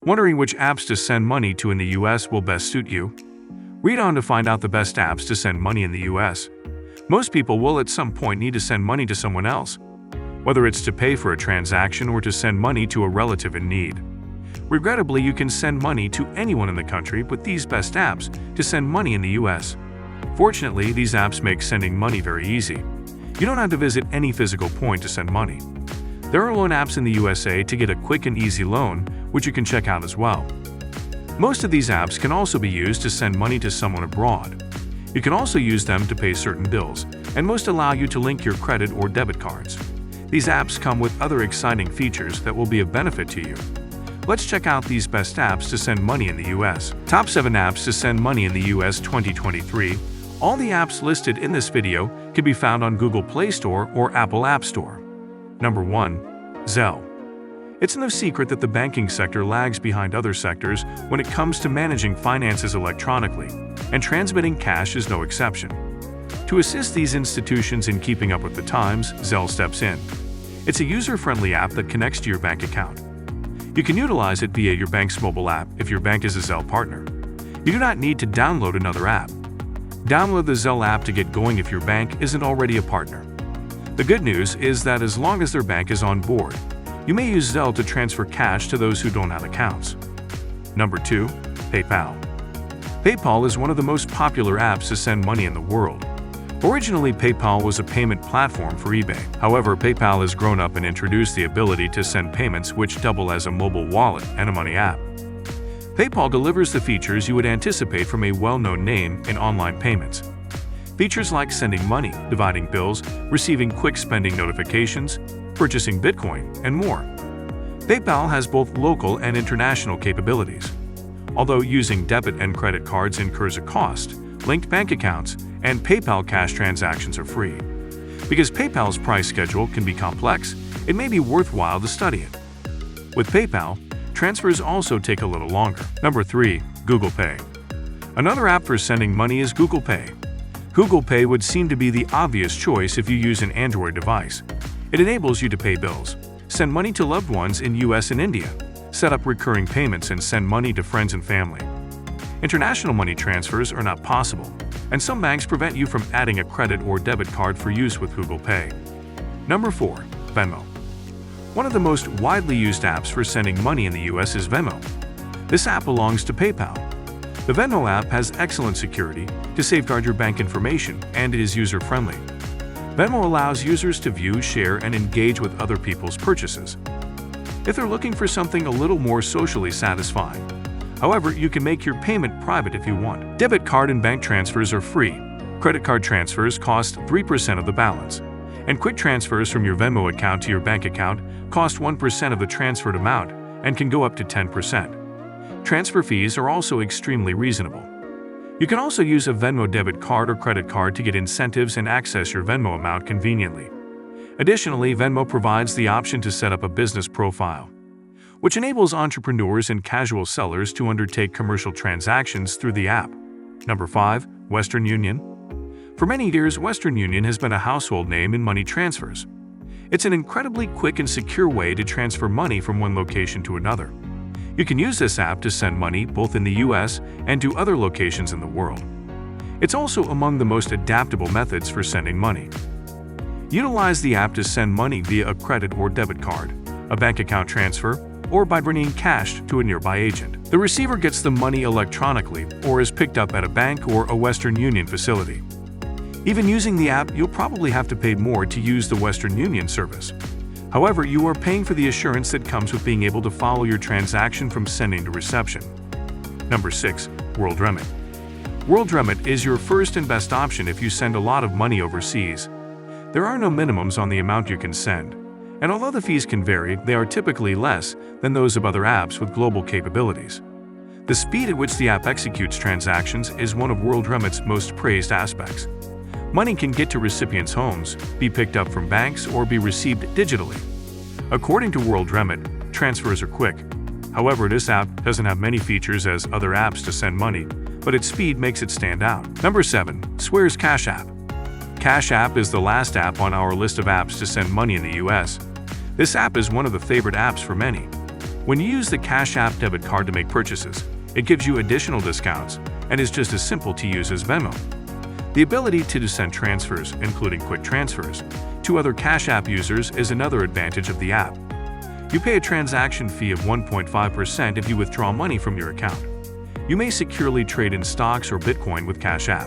Wondering which apps to send money to in the US will best suit you? Read on to find out the best apps to send money in the US. Most people will at some point need to send money to someone else, whether it's to pay for a transaction or to send money to a relative in need. Regrettably, you can send money to anyone in the country with these best apps to send money in the US. Fortunately, these apps make sending money very easy. You don't have to visit any physical point to send money. There are loan apps in the USA to get a quick and easy loan, which you can check out as well. Most of these apps can also be used to send money to someone abroad. You can also use them to pay certain bills, and most allow you to link your credit or debit cards. These apps come with other exciting features that will be of benefit to you. Let's check out these best apps to send money in the US. Top 7 apps to send money in the US 2023. All the apps listed in this video can be found on Google Play Store or Apple App Store. Number 1. Zell. It's no secret that the banking sector lags behind other sectors when it comes to managing finances electronically, and transmitting cash is no exception. To assist these institutions in keeping up with the times, Zell steps in. It's a user-friendly app that connects to your bank account. You can utilize it via your bank's mobile app if your bank is a Zell partner. You do not need to download another app. Download the Zell app to get going if your bank isn't already a partner. The good news is that as long as their bank is on board, you may use Zell to transfer cash to those who don't have accounts. Number 2. PayPal. PayPal is one of the most popular apps to send money in the world. Originally, PayPal was a payment platform for eBay. However, PayPal has grown up and introduced the ability to send payments which double as a mobile wallet and a money app. PayPal delivers the features you would anticipate from a well-known name in online payments. Features like sending money, dividing bills, receiving quick spending notifications, purchasing Bitcoin, and more. PayPal has both local and international capabilities. Although using debit and credit cards incurs a cost, linked bank accounts and PayPal cash transactions are free. Because PayPal's price schedule can be complex, it may be worthwhile to study it. With PayPal, transfers also take a little longer. Number 3. Google Pay. Another app for sending money is Google Pay. Google Pay would seem to be the obvious choice if you use an Android device. It enables you to pay bills, send money to loved ones in US and India, set up recurring payments, and send money to friends and family. International money transfers are not possible, and some banks prevent you from adding a credit or debit card for use with Google Pay. Number 4. Venmo. One of the most widely used apps for sending money in the US is Venmo. This app belongs to PayPal. The Venmo app has excellent security to safeguard your bank information, and it is user-friendly. Venmo allows users to view, share, and engage with other people's purchases. If they're looking for something a little more socially satisfying. However, you can make your payment private if you want. Debit card and bank transfers are free. Credit card transfers cost 3% of the balance. And quick transfers from your Venmo account to your bank account cost 1% of the transferred amount and can go up to 10%. Transfer fees are also extremely reasonable. You can also use a Venmo debit card or credit card to get incentives and access your Venmo amount conveniently. Additionally, Venmo provides the option to set up a business profile, which enables entrepreneurs and casual sellers to undertake commercial transactions through the app. Number 5. Western Union. For many years, Western Union has been a household name in money transfers. It's an incredibly quick and secure way to transfer money from one location to another. You can use this app to send money both in the US and to other locations in the world. It's also among the most adaptable methods for sending money. Utilize the app to send money via a credit or debit card, a bank account transfer, or by bringing cash to a nearby agent. The receiver gets the money electronically or is picked up at a bank or a Western Union facility. Even using the app, you'll probably have to pay more to use the Western Union service. However, you are paying for the assurance that comes with being able to follow your transaction from sending to reception. Number 6. WorldRemit. WorldRemit is your first and best option if you send a lot of money overseas. There are no minimums on the amount you can send, and although the fees can vary, they are typically less than those of other apps with global capabilities. The speed at which the app executes transactions is one of WorldRemit's most praised aspects. Money can get to recipients' homes, be picked up from banks, or be received digitally. According to WorldRemit, transfers are quick. However, this app doesn't have many features as other apps to send money, but its speed makes it stand out. Number 7. Square's Cash App. Cash App is the last app on our list of apps to send money in the US. This app is one of the favorite apps for many. When you use the Cash App debit card to make purchases, it gives you additional discounts and is just as simple to use as Venmo. The ability to send transfers, including quick transfers, to other Cash App users is another advantage of the app. You pay a transaction fee of 1.5% if you withdraw money from your account. You may securely trade in stocks or Bitcoin with Cash App.